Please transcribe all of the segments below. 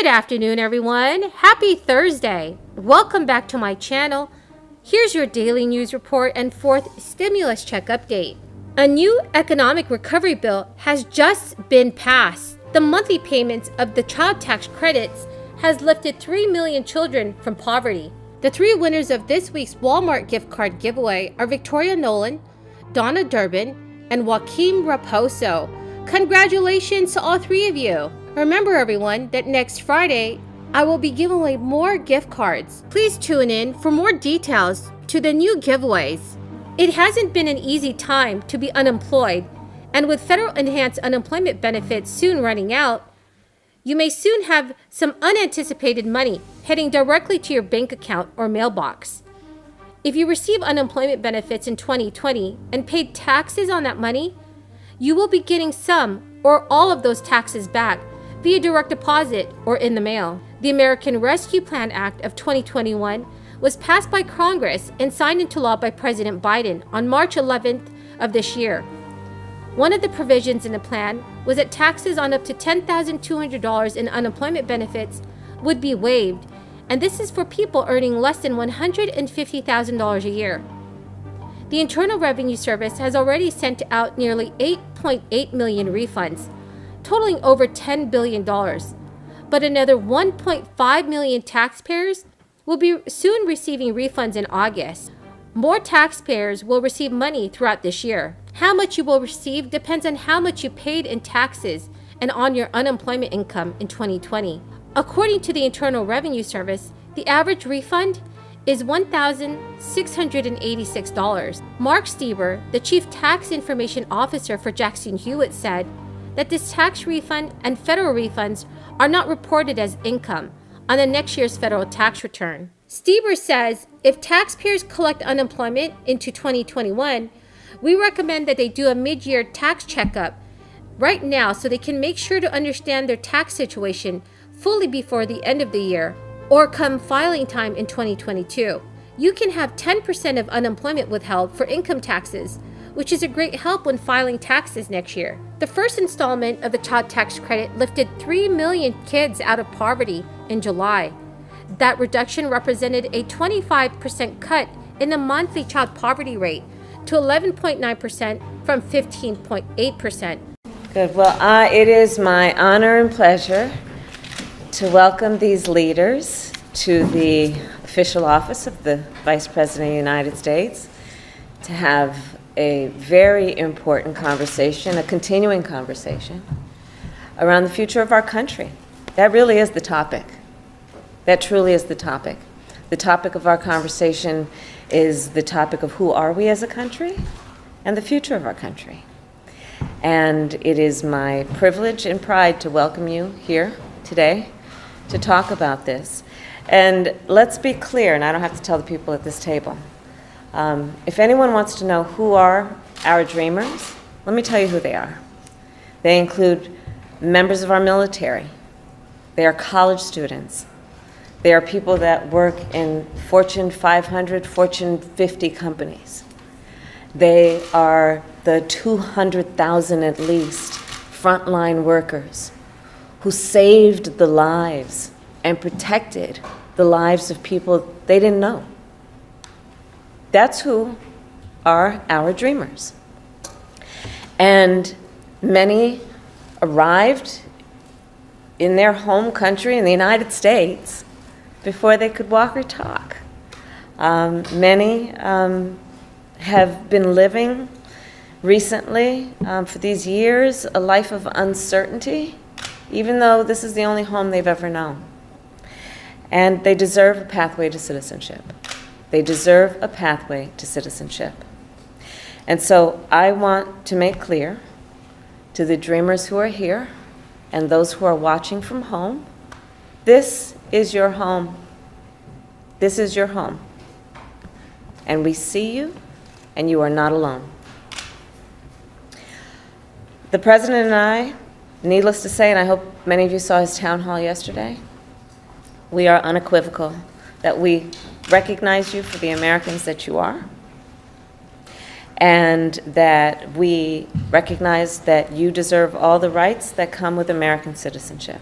Good afternoon, everyone. Happy Thursday. Welcome back to my channel. Here's your daily news report and fourth stimulus check update. A new economic recovery bill has just been passed. The monthly payments of the child tax credits has lifted 3 million children from poverty. The three winners of this week's Walmart gift card giveaway are Victoria Nolan, Donna Durbin, and Joaquim Raposo. Congratulations to all three of you. Remember, everyone, that next Friday, I will be giving away more gift cards. Please tune in for more details to the new giveaways. It hasn't been an easy time to be unemployed, and with federal enhanced unemployment benefits soon running out, you may soon have some unanticipated money heading directly to your bank account or mailbox. If you receive unemployment benefits in 2020 and paid taxes on that money, you will be getting some or all of those taxes back via direct deposit or in the mail. The American Rescue Plan Act of 2021 was passed by Congress and signed into law by President Biden on March 11th of this year. One of the provisions in the plan was that taxes on up to $10,200 in unemployment benefits would be waived, and this is for people earning less than $150,000 a year. The Internal Revenue Service has already sent out nearly 8.8 million refunds, totaling over $10 billion. But another 1.5 million taxpayers will be soon receiving refunds in August. More taxpayers will receive money throughout this year. How much you will receive depends on how much you paid in taxes and on your unemployment income in 2020. According to the Internal Revenue Service, the average refund is $1,686. Mark Stieber, the Chief Tax Information Officer for Jackson Hewitt, said that this tax refund and federal refunds are not reported as income on the next year's federal tax return. Stieber says if taxpayers collect unemployment into 2021, we recommend that they do a mid-year tax checkup right now so they can make sure to understand their tax situation fully before the end of the year or come filing time in 2022. You can have 10% of unemployment withheld for income taxes, which is a great help when filing taxes next year. The first installment of the child tax credit lifted 3 million kids out of poverty in July. That reduction represented a 25% cut in the monthly child poverty rate to 11.9% from 15.8%. Good. Well, it is my honor and pleasure to welcome these leaders to the official office of the Vice President of the United States to have a very important conversation, a continuing conversation around the future of our country. That really is the topic. That truly is the topic. The topic of our conversation is the topic of who are we as a country and the future of our country. And it is my privilege and pride to welcome you here today to talk about this. And let's be clear, and I don't have to tell the people at this table. If anyone wants to know who are our dreamers, let me tell you who they are. They include members of our military. They are college students. They are people that work in Fortune 500, Fortune 50 companies. They are the 200,000 at least frontline workers who saved the lives and protected the lives of people they didn't know. That's who are our dreamers. And many arrived in their home country in the United States before they could walk or talk. Many have been living recently, for these years, a life of uncertainty, even though this is the only home they've ever known. And they deserve a pathway to citizenship. They deserve a pathway to citizenship. And so I want to make clear to the dreamers who are here and those who are watching from home, this is your home. This is your home. And we see you, and you are not alone. The President and I, needless to say, and I hope many of you saw his town hall yesterday, we are unequivocal that we recognize you for the Americans that you are, and that we recognize that you deserve all the rights that come with American citizenship.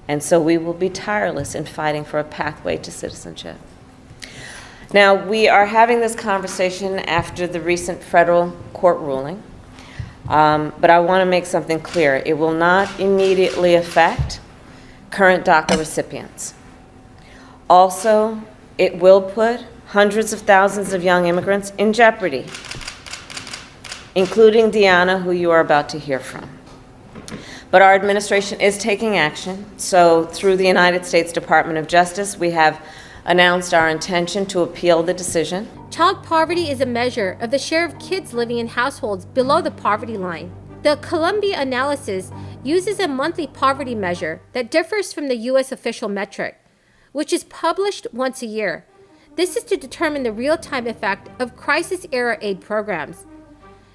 And so we will be tireless in fighting for a pathway to citizenship. Now, we are having this conversation after the recent federal court ruling, but I want to make something clear. It will not immediately affect current DACA recipients. Also, it will put hundreds of thousands of young immigrants in jeopardy, including Deanna, who you are about to hear from. But our administration is taking action. So through the United States Department of Justice, we have announced our intention to appeal the decision. Child poverty is a measure of the share of kids living in households below the poverty line. The Columbia analysis uses a monthly poverty measure that differs from the U.S. official metric, which is published once a year. This is to determine the real-time effect of crisis-era aid programs.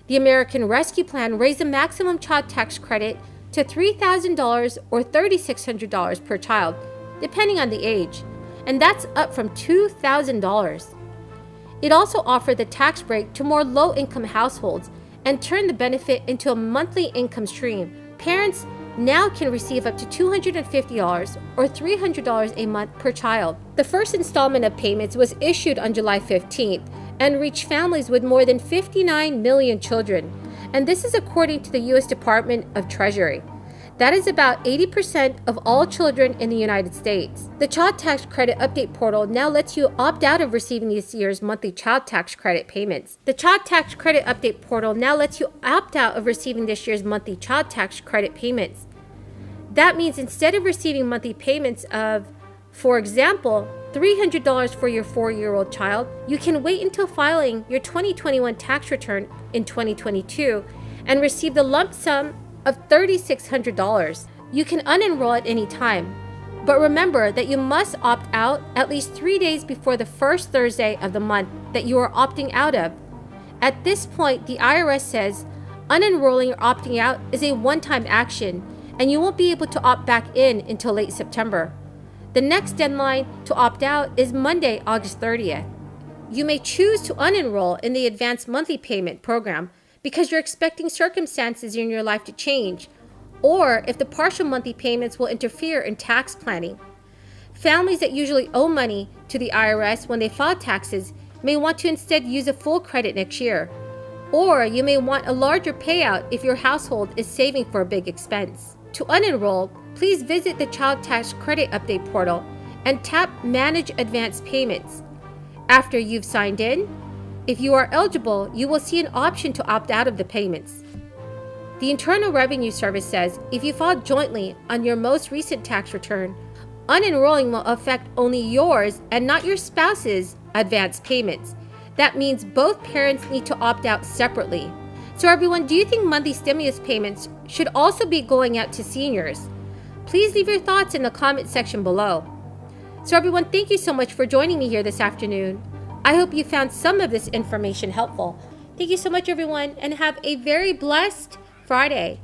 The American Rescue Plan raised the maximum child tax credit to $3,000 or $3,600 per child, depending on the age, and that's up from $2,000. It also offered the tax break to more low-income households and turned the benefit into a monthly income stream. Parents now can receive up to $250 or $300 a month per child. The first installment of payments was issued on July 15th and reached families with more than 59 million children, and this is according to the U.S. Department of Treasury. That is about 80% of all children in the United States. The Child Tax Credit Update portal now lets you opt out of receiving this year's monthly child tax credit payments. The Child Tax Credit Update portal now lets you opt out of receiving this year's monthly child tax credit payments. That means instead of receiving monthly payments of, for example, $300 for your 4-year-old child, you can wait until filing your 2021 tax return in 2022 and receive the lump sum of $3,600. You can unenroll at any time, but remember that you must opt out at least 3 days before the first Thursday of the month that you are opting out of. At this point, the IRS says unenrolling or opting out is a one-time action, and you won't be able to opt back in until late September. The next deadline to opt out is Monday, August 30th. You may choose to unenroll in the advanced monthly payment program because you're expecting circumstances in your life to change, or if the partial monthly payments will interfere in tax planning. Families that usually owe money to the IRS when they file taxes may want to instead use a full credit next year, or you may want a larger payout if your household is saving for a big expense. To unenroll, please visit the Child Tax Credit Update portal and tap Manage Advanced Payments. After you've signed in, if you are eligible, you will see an option to opt out of the payments. The Internal Revenue Service says if you filed jointly on your most recent tax return, unenrolling will affect only yours and not your spouse's advance payments. That means both parents need to opt out separately. So everyone, do you think monthly stimulus payments should also be going out to seniors? Please leave your thoughts in the comment section below. So everyone, thank you so much for joining me here this afternoon. I hope you found some of this information helpful. Thank you so much, everyone, and have a very blessed Friday.